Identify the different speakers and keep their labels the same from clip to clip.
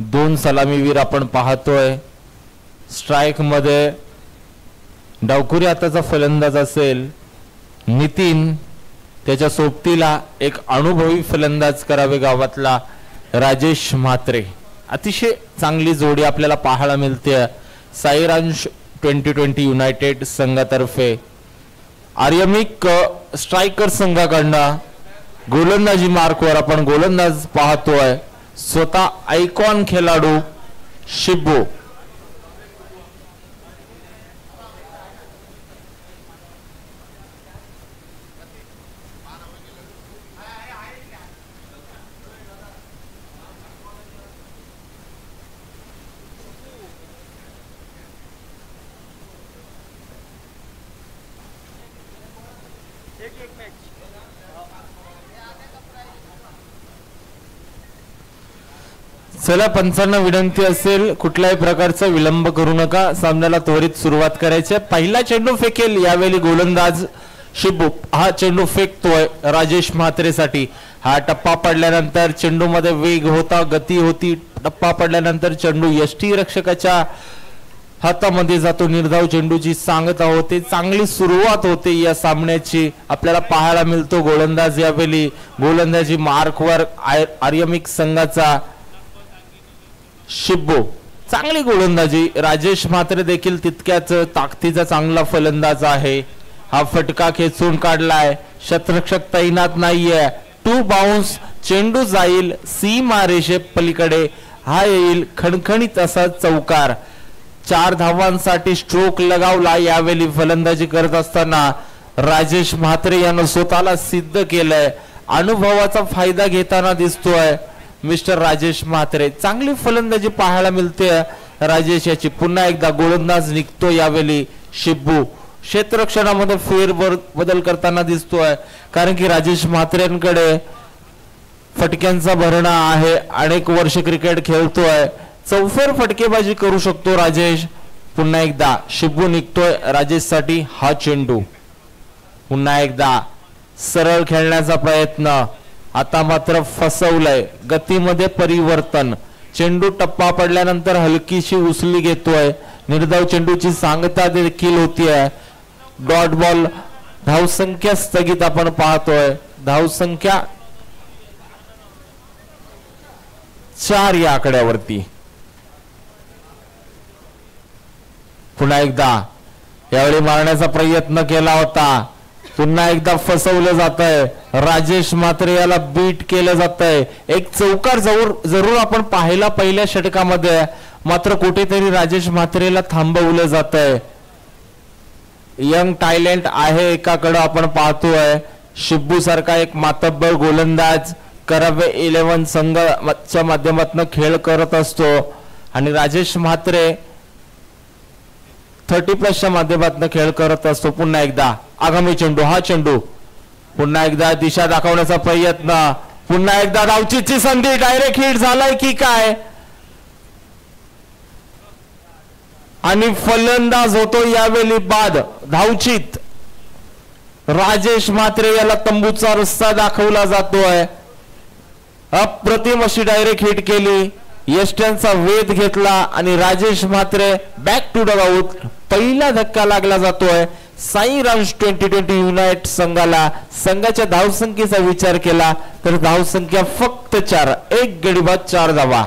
Speaker 1: दोन सलामीवीर आपण पाहतोय. स्ट्राइक मध्ये डावखुरी हाताचा फलंदाज असेल नितीन, त्याच्या सोबतीला एक अनुभवी फलंदाज करावे गावातला राजेश म्हात्रे. अतिशय चांगली जोडी आपल्याला पाहायला मिळते साईरांश 2020 युनायटेड संघातर्फे. आर्यमिक स्ट्रायकर संघाकडनं गोलंदाजी मार्कवर आपण गोलंदाज पाहतोय स्वतः आयकॉन खेळाडू शिब्बू. चला पंचांना विनंती असेल कुठल्याही प्रकारचा विलंब करू नका, सामन्याला त्वरित सुरुवात करायची. पहिला चेंडू फेकेल यावेळी गोलंदाज शिब्बू. हा चेंडू फेकतोय राजेश म्हात्रेसाठी. हा टप्पा पडल्यानंतर चेंडू मध्ये वेग होता, गती होती. टप्पा पडल्यानंतर चेंडू यष्टी रक्षकाच्या हातामध्ये जातो. निर्धाव चेंडूची सांगता होते. चांगली सुरुवात होते या सामन्याची आपल्याला पाहायला मिळतो. गोलंदाज यावेळी गोलंदाजी मार्कवर आर्यमिक संघाचा शिब्बू. चांगली गोलंदाजी. राजेश म्हात्रे देखील तितक्याच ताकदीचा चांगला फलंदाज आहे. हा फटका खेचून काढलाय. शतरक्षक तैनात नाहीये. 2 बाउन्स. चेंडू जाईल सीमा रेषे पलीकडे. हा येईल खणखणीत असा चौकार. 4 धावांसाठी स्ट्रोक लगावला. यावेळी फलंदाजी करत असताना राजेश म्हात्रे यानं स्वतःला सिद्ध केलंय. अनुभवाचा फायदा घेताना दिसतोय मिस्टर राजेश म्हात्रे. चांगली फलंदाजी पाहायला मिळते राजेश याची. पुन्हा एकदा गोलंदाज निघतो यावेळी शिब्बू. क्षेत्ररक्षणामध्ये फेर बदल करताना दिसतोय कारण की राजेश म्हात्रेंकडे फटक्यांचा भरणा आहे. अनेक वर्ष क्रिकेट खेळतोय. चौफेर फटकेबाजी करू शकतो राजेश. पुन्हा एकदा शिब्बू निघतोय राजेश साठी. हा चेंडू पुन्हा एकदा सरळ खेळण्याचा प्रयत्न. आता मात्र फसवलंय. गतीमध्ये परिवर्तन. चेंडू टप्पा पडल्यानंतर हलकीशी उचली घेतोय. निर्धाव चेंडूची सांगता देखील होतीये. Dot ball. धावसंख्या स्थगित आपण पाहतोय. धावसंख्या 4 या आकड्यावरती. पुन्हा एकदा यावेळी मारण्याचा प्रयत्न केला होता. पुन्हा एकदा फसवलं जात आहे. राजेश म्हात्रे याला बीट केलं जात आहे. एक चौकार जरूर आपण पाहिला पहिल्या षटकामध्ये, मात्र कुठेतरी राजेश म्हात्रेला थांबवलं जात आहे. यंग टॅलेंट आहे एकाकडे आपण पाहतोय. शिब्बू सारखा एक मातब्बर गोलंदाज करावे 11 संघाच्या माध्यमातून खेळ करत असतो आणि राजेश म्हात्रे 30+ माध्यमातून खेळ करत असतो. पुन्हा एकदा आगामी चेंडू. हा चेंडू पुन्हा एकदा दिशा दाखवण्याचा प्रयत्न. पुन्हा एकदा धावचीची संधी. डायरेक्ट हिट झालाय की काय आणि फलंदाज होतो यावेळी बाद. धावचीत. राजेश म्हात्रे याला तंबूचा रस्ता दाखवला जातोय. अप्रतिम अशी डायरेक्ट हिट केली. यष्ट्यांचा वेध घेतला आणि Rajesh Mhatre back to dugout. पहिला धक्का लागला जातोय साईरांश 2020 युनायटेड संघाला. संघाच्या धावसंख्येचा विचार केला तर धावसंख्या फक्त 4. 1 गडी बाद 4 धावा.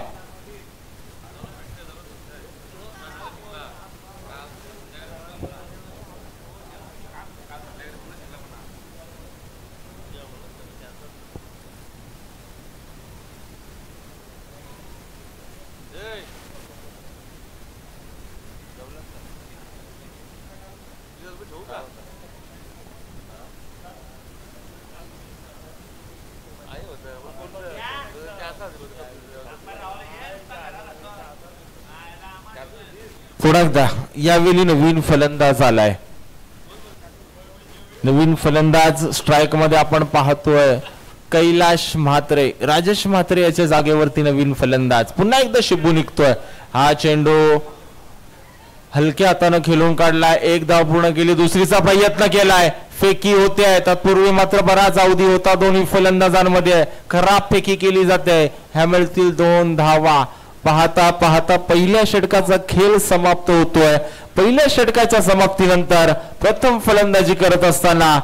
Speaker 1: पुन्हा एकदा यावेळी नवीन फलंदाज आलाय. नवीन फलंदाज स्ट्राइक मध्ये आपण पाहतोय कैलाश म्हात्रे. राजेश म्हात्रे याच्या जागेवरती नवीन फलंदाज. पुन्हा एकदा शिब्बू निघतोय. हा चेंडू हलक्या हाताने खेळून काढलाय. 1 धाव पूर्ण केली. दुसरीचा प्रयत्न केलाय. फेकी होते आहे. तत्पूर्वी मात्र बराच अवधी होता दोन्ही फलंदाजांमध्ये. खराब फेकी केली जाते. ह्या मिळतील 2 धावा. पाहता पाहता पहिल्या षटकाचा खेळ समाप्त होतोय. पहिल्या षटकाच्या समाप्तीनंतर प्रथम फलंदाजी करत असताना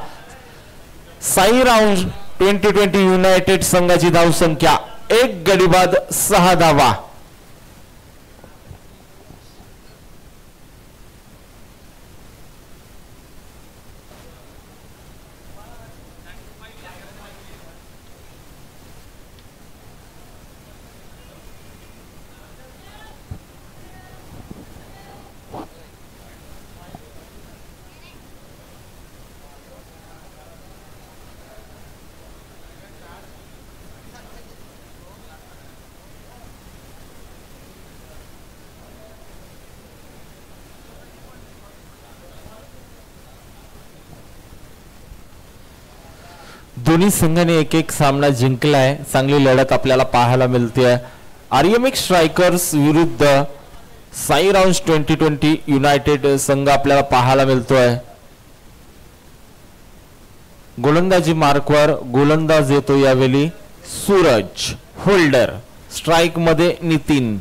Speaker 1: साई राऊंड 2020 युनायटेड संघाची धावसंख्या 1 गडी बाद 6 धावा. दोन्ही संघाने एक एक सामना जिंकलाय. चांगली लढत आपल्याला पाहायला मिळते. आर्यमिक स्ट्रायकर्स विरुद्ध साई राऊंड 2020 युनायटेड संघ आपल्याला पाहायला मिळतोय. गोलंदाजी मार्कवर गोलंदाज येतो यावेळी सूरज. होल्डर स्ट्राइक मध्ये नितीन.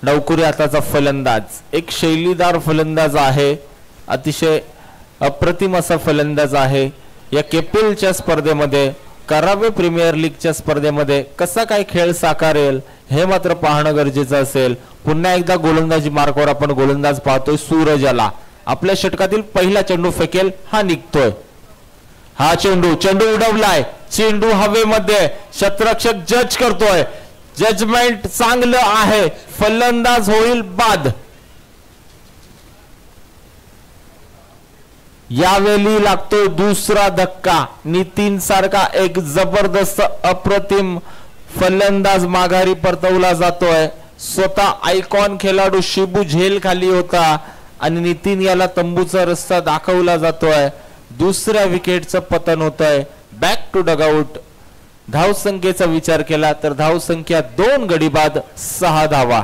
Speaker 1: डावकुरी हाताचा फलंदाज. एक शैलीदार फलंदाज आहे. अतिशय अप्रतिम असा फलंदाज आहे. या केपीएलच्या स्पर्धेमध्ये करावे प्रीमियर लीगच्या स्पर्धेमध्ये कसा काय खेळ साकारेल हे मात्र पाहणं गरजेचं असेल. पुन्हा एकदा गोलंदाजी मार्कवर आपण गोलंदाज पाहतोय सूरज याला. आपल्या षटकातील पहिला चेंडू फेकेल. हा निघतोय. हा चेंडू उडवलाय. चेंडू हवेमध्ये. क्षेत्ररक्षक जज करतोय. जजमेंट चांगलं आहे. फलंदाज होईल बाद. यावेळी लागतोय दुसरा धक्का. नितीन सारखा एक जबरदस्त अप्रतिम फलंदाज माघारी परतवला जातोय. स्वतः आयकॉन खेळाडू शिबू झेल खाली होता आणि नितीन याला तंबूचा रस्ता दाखवला जातोय. दुसऱ्या विकेटचं पतन होतंय. Back to dugout. धावसंख्येचा विचार केला तर धावसंख्या 2 गडी बाद 6 धावा.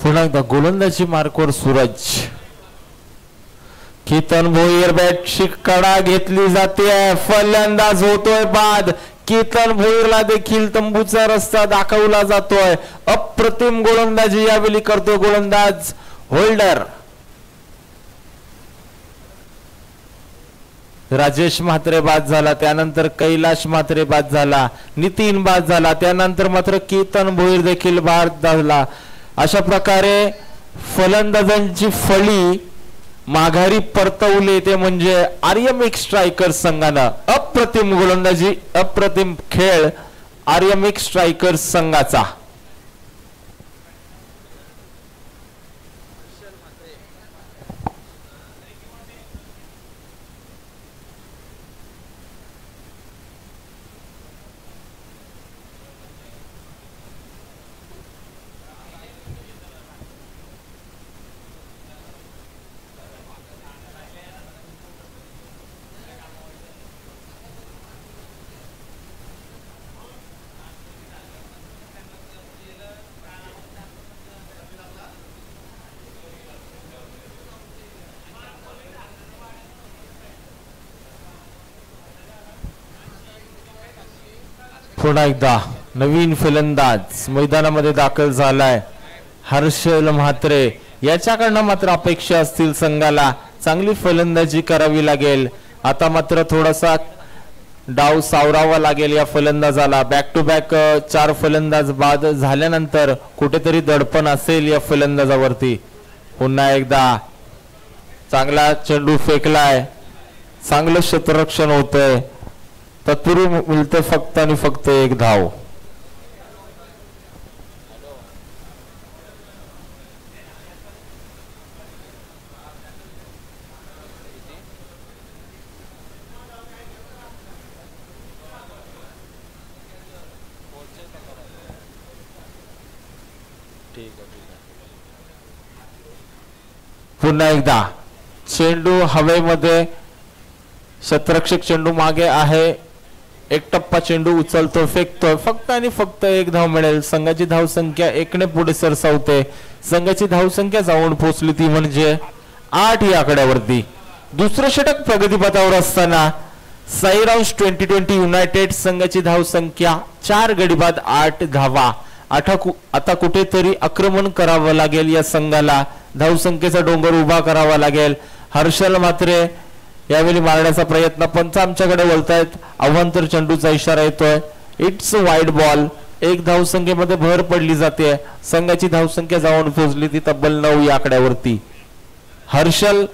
Speaker 1: पुन्हा एकदा गोलंदाजी मार्कवर सूरज. केतन भोईर बॅटची कडा घेतली जाते. फलंदाज होतोय बाद. केतन भोईरला देखील तंबूचा रस्ता दाखवला जातोय. अप्रतिम गोलंदाजी यावेळी करतोय गोलंदाज होल्डर. राजेश म्हात्रे बाद झाला. त्यानंतर कैलाश म्हात्रे बाद झाला. नितीन बाद झाला. त्यानंतर मात्र केतन भोईर देखील बाद झाला. अशा प्रकारे फलंदाजांची फळी माघारी परतवली ते म्हणजे आर्यमिक स्ट्रायकर्स संघानं. अप्रतिम गोलंदाजी अप्रतिम खेळ आर्यमिक स्ट्रायकर्स संघाचा. पुन्हा एकदा नवीन फलंदाज मैदानामध्ये दाखल झालाय हर्षल म्हात्रे. याच्याकडनं मात्र अपेक्षा असतील संघाला चांगली फलंदाजी करावी लागेल. आता मात्र थोडासा डाव सावरावा लागेल या फलंदाजाला. बॅक टू बॅक 4 फलंदाज बाद झाल्यानंतर कुठेतरी दडपण असेल या फलंदाजावरती. पुन्हा एकदा चांगला चेंडू फेकलाय, चांगलं क्षेत्ररक्षण होतंय. तत्पूर्वी मिळते फक्त आणि फक्त 1 धाव. पुन्हा एकदा चेंडू हवेमध्ये, क्षेत्ररक्षक चेंडू मागे आहे. एक टप्पा चेंडू उचलतो, फेकतोय. फक्त आणि फक्त 1 धाव मिळेल. संघाची धावसंख्या 1 ने पुढे सरसावते. संघाची धावसंख्या जाऊन पोहोचली ती म्हणजे 8 या आकड्यावरती. दुसरं षटक प्रगतीपथावर असताना साईराऊंड 2020 युनायटेड संघाची धावसंख्या 4 गडी बाद 8 धावा. आता कुठेतरी आक्रमण करावं लागेल या संघाला. धावसंख्येचा डोंगर उभा करावा लागेल. हर्षल म्हात्रे यावेळी मारण्याचा प्रयत्न, पंच आमच्याकडे वळतायत. अवांतर चेंडूचा इशारा येतोय. It's wide ball. 1 धावसंख्येमध्ये भर पडली जाते. संघाची धावसंख्या जाऊन पोहोचली ती तब्बल 9 या आकड्यावरती. हर्षल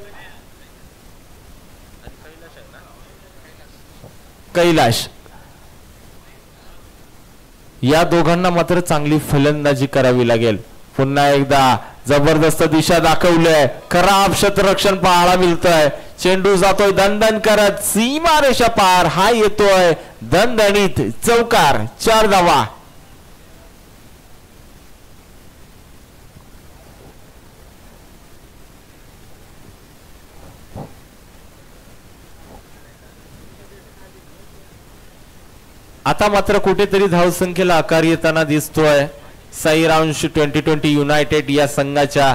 Speaker 1: कैलाश या दोघांना मात्र चांगली फलंदाजी करावी लागेल. पुन्हा एकदा जबरदस्त दिशा दाखवलीय. खराब क्षेत्ररक्षण पाहायला मिळतंय. चेंडू जातोय दणदण करत सीमा रेषा पार. हा येतोय दणदणीत चौकार. 4 धावा. आता मात्र कुठेतरी धावसंख्येला आकार येताना दिसतोय. साईराऊंड 2020 युनायटेड या संघाच्या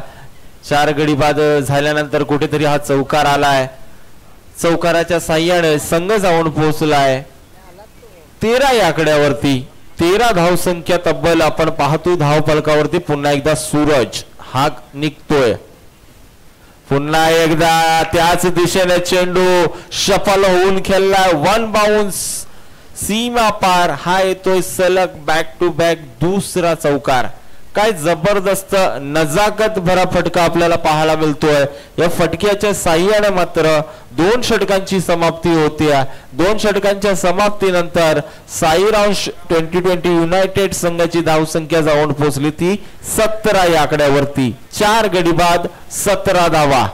Speaker 1: 4 गडी बाद झाल्यानंतर कुठेतरी हा चौकार आलाय. चौकाराच्या साह्याने संघ जाऊन पोहोचलाय 13 या आकड्यावरती. 13 धावसंख्या तब्बल आपण पाहतोय धाव फलकावरती. पुन्हा एकदा सूरज हा निघतोय. पुन्हा एकदा त्याच दिशेने चेंडू सफल होऊन खेळलाय. 1 बाउन्स सीमा पार. हा येतोय सलग बॅक टू बॅक दुसरा चौकार. काय जबरदस्त नजाकत भरा फटका आपल्याला पाहायला मिळतोय. या फटक्याच्या साह्याने मात्र 2 षटकांची समाप्ती होते. 2 षटकांच्या समाप्तीनंतर साईराऊंड 2020 युनायटेड संघाची धावसंख्या जाऊन पोहोचली ती 17 या आकड्यावरती. 4 गडी बाद 17 धावा.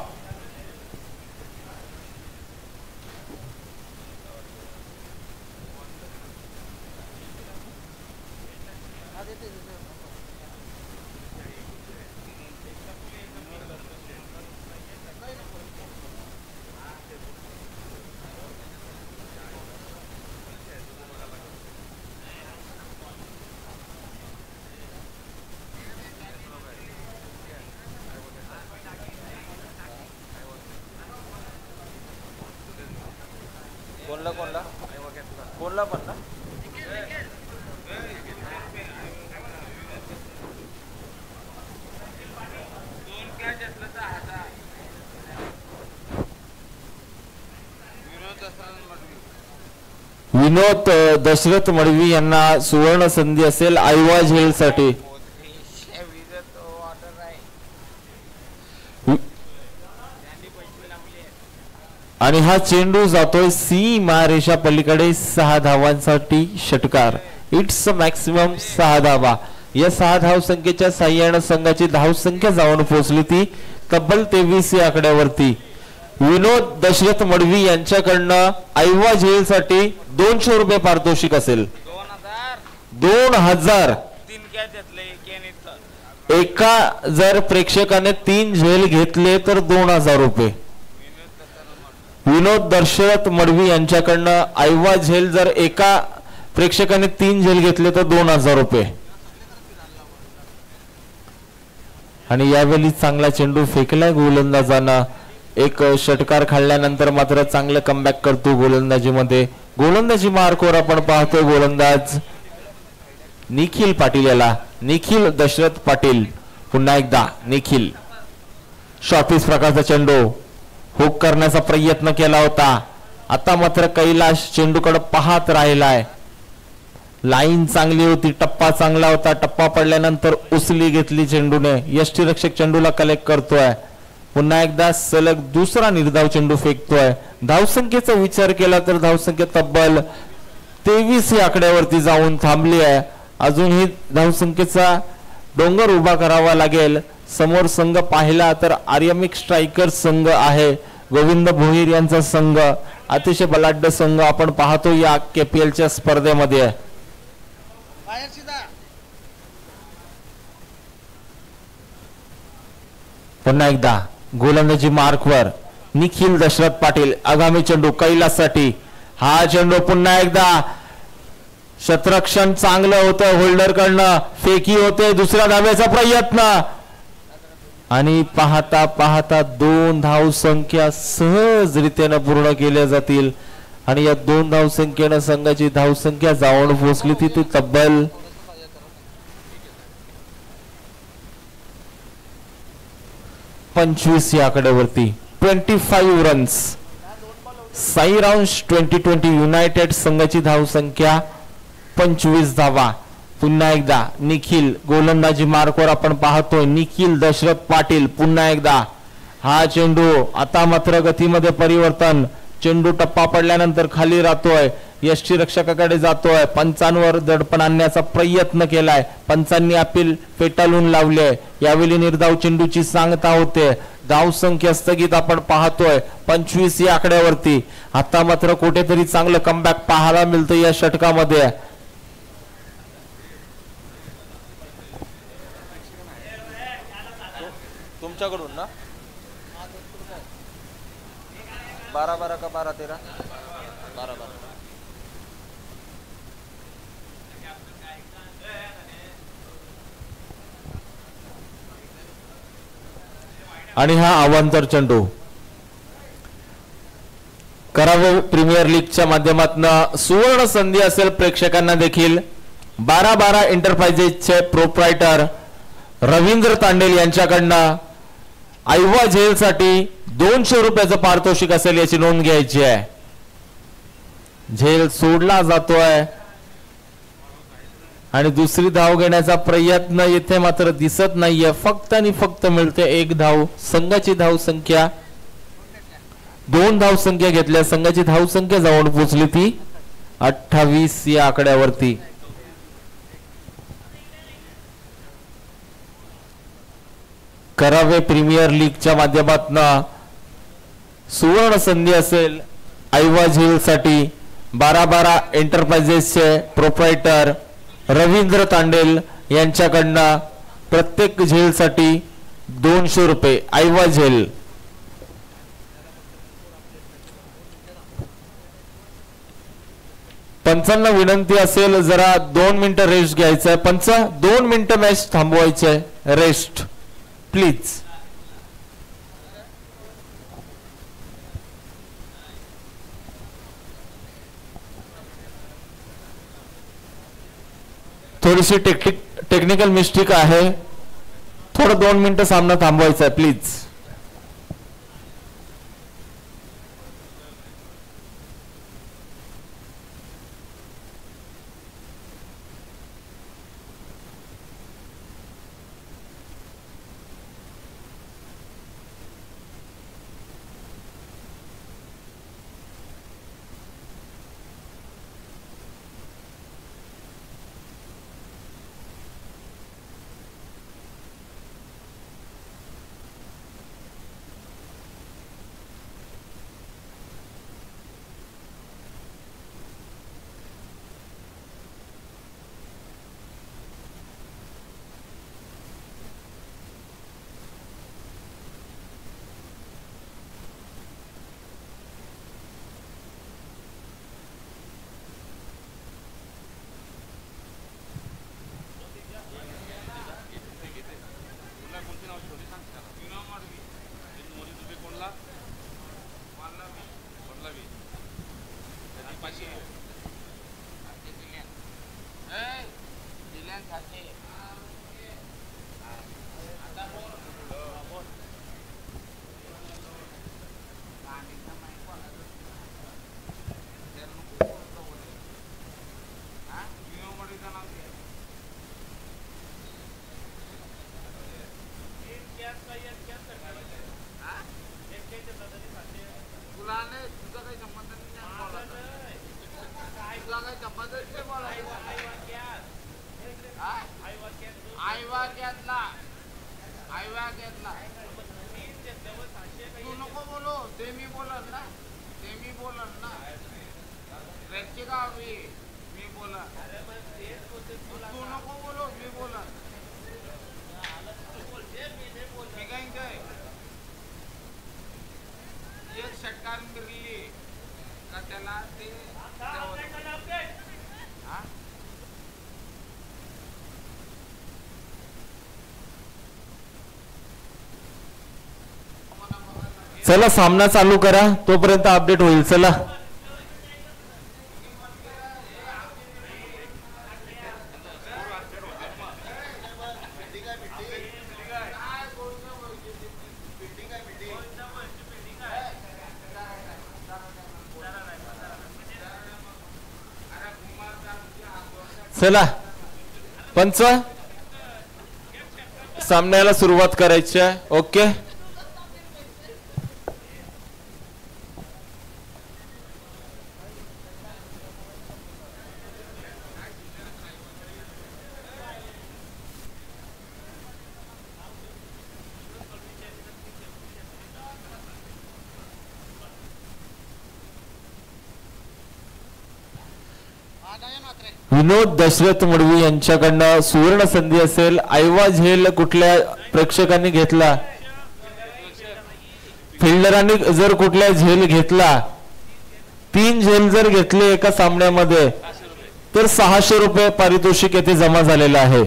Speaker 1: कोणला पण ना विनोद दशरथ मडवी यांना सुवर्ण संधी असेल आयवा झेलसाठी. आणि हा चेंडू जातोय सीमा रेषा पलीकडे 6 धावांसाठी षटकार. इट्स मॅक्सिमम 6 धावा. या 6 धावसंख्येच्या साह्याने संघाची धावसंख्या जाऊन पोहोचली ती तब्बल 23 या आकड्यावरती. विनोद दशरथ मडवी यांच्याकडनं आयवा झेलसाठी 200 रुपये पारितोषिक असेल. 2000. एका जर प्रेक्षकाने 3 झेल घेतले तर 2000 रुपये. विनोद दशरथ मडवी यांच्याकडनं आयवा झेल जर एका प्रेक्षकाने 3 झेल घेतले तर 2000 रुपये. आणि यावेळी चांगला चेंडू फेकलाय गोलंदाजानं. एक षटकार खाल्ल्यानंतर मात्र चांगलं कमबॅक करतो गोलंदाजीमध्ये. गोलंदाजी मार्कवर आपण पाहतोय गोलंदाज निखिल पाटील याला, निखिल दशरथ पाटील. पुन्हा एकदा निखिल. शॉर्टपिच प्रकारचा चेंडू हुक करण्याचा प्रयत्न केला होता. आता मात्र कैलाश चेंडूकडे पाहत राहिलाय. लाईन चांगली होती, टप्पा चांगला होता. टप्पा पडल्यानंतर उचली घेतली चेंडूने. यष्टीरक्षक चेंडूला कलेक्ट करतोय. पुन्हा एकदा सलग दुसरा निर्धाव चेंडू फेकतोय. धावसंख्येचा विचार केला तर धावसंख्या तब्बल 23 या आकड्यावरती जाऊन थांबली आहे. अजूनही धावसंख्येचा डोंगर उभा करावा लागेल. समोर संघ पाहिला तर आर्यमिक स्ट्रायकर संघ आहे. गोविंद भोईर यांचा संघ अतिशय बलाढ्य संघ आपण पाहतो या केपीएलच्या स्पर्धेमध्ये. पुन्हा एकदा गोलंदाजी मार्कवर निखिल दशरथ पाटील. आगामी चेंडू कैलाससाठी. हा चेंडू पुन्हा एकदा क्षेत्ररक्षण चांगलं होतं होल्डर कडनं. फेकी होते. दुसऱ्या धाब्याचा प्रयत्न आणि पाहता पाहता 2 धावसंख्या सहजरित्यानं पूर्ण केल्या जातील. आणि या 2 धावसंख्येनं संघाची धावसंख्या जाऊन पोहोचली ती तब्बल 25 या आकड्यावरती. 25 रन्स. साईराऊंड 2020 युनायटेड संघाची धावसंख्या 25 धावा. पुन्हा एकदा निखिल गोलंदाजी मार्कवर आपण पाहतोय. निखिल दशरथ पाटील. पुन्हा एकदा हा चेंडू. आता मात्र गतीमध्ये परिवर्तन. चेंडू टप्पा पडल्यानंतर खाली राहतोय. यष्टीरक्षकाकडे जातोय. पंचांवर दडपण आणण्याचा प्रयत्न केलाय. पंचांनी अपील फेटाळून लावले. यावेळी निर्धाव चेंडूची सांगता होते. धावसंख्या स्थगित आपण पाहतोय 25 या आकड्यावरती. आता मात्र कुठेतरी चांगलं कमबॅक पाहायला मिळतं या षटकामध्ये.
Speaker 2: तुमच्याकडून ना 12-12 का 12-13 12-12.
Speaker 1: आणि हा अवांतर चेंडू करावे प्रीमियर लीगच्या माध्यमातून सुवर्ण संधी असेल प्रेक्षकांना देखील. 12-12 एंटरप्राइजेसचे प्रोप्रायटर रवींद्र तांडेल यांच्याकडनं आयवा झेल साठी 200 रुपयाचं पारितोषिक असेल याची नोंद घ्यायची आहे. झेल सोडला जातोय आणि दुसरी धाव घेण्याचा प्रयत्न येथे मात्र दिसत नाहीये. फक्त आणि फक्त मिळते 1 धाव. संघाची धावसंख्या 2 धावसंख्या घेतल्या. संघाची धावसंख्या जाऊन पोहोचली ती 28 या आकड्यावरती. करावे प्रीमियर लीगच्या माध्यमातून सुवर्ण संधी असेल आयवा झेल साठी. 12-12 एंटरप्राइजेसचे प्रोप्रायटर रवींद्र तांडेल यांच्याकडनं प्रत्येक झेल साठी 200 रुपये आयवा झेल. पंचांना विनंती असेल जरा 2 मिनिटं रेस्ट घ्यायचंय. पंच 2 मिनिटं मॅच थांबवायचंय. Rest please. थोडीशी टेक्निकल मिस्टेक आहे. थोडं 2 मिनिटं सामना थांबवायचा आहे प्लीज.
Speaker 3: तू नको बोलो ते मी बोलन ना रेची का मी बोला तू नको बोलो मी बोला मी काय एक षटकार मिरली का त्याला ते
Speaker 1: चला सामना चालू करा, तोपर्यंत अपडेट होईल. चला चला पंच सामन्याला सुरुवात करायची आहे. ओके विनोद दशरथ मडवी यांच्याकडनं सुवर्ण संधी असेल. आयवा झेल कुठल्या प्रेक्षकांनी घेतला, फिल्डरांनी जर कुठल्या झेल घेतला, 3 झेल जर घेतले एका सामन्यामध्ये तर 600 रुपये पारितोषिक येथे जमा झालेलं आहे.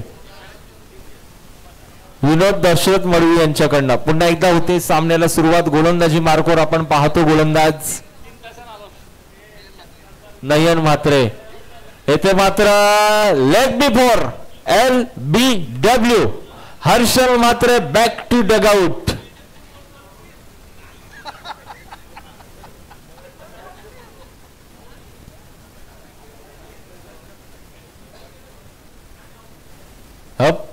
Speaker 1: विनोद दशरथ मडवी यांच्याकडनं पुन्हा एकदा होते सामन्याला सुरुवात. गोलंदाजी मार्कवर आपण पाहतो गोलंदाज नयन म्हात्रे. येथे मात्र leg before LBW Harshal Mhatre back to dugout.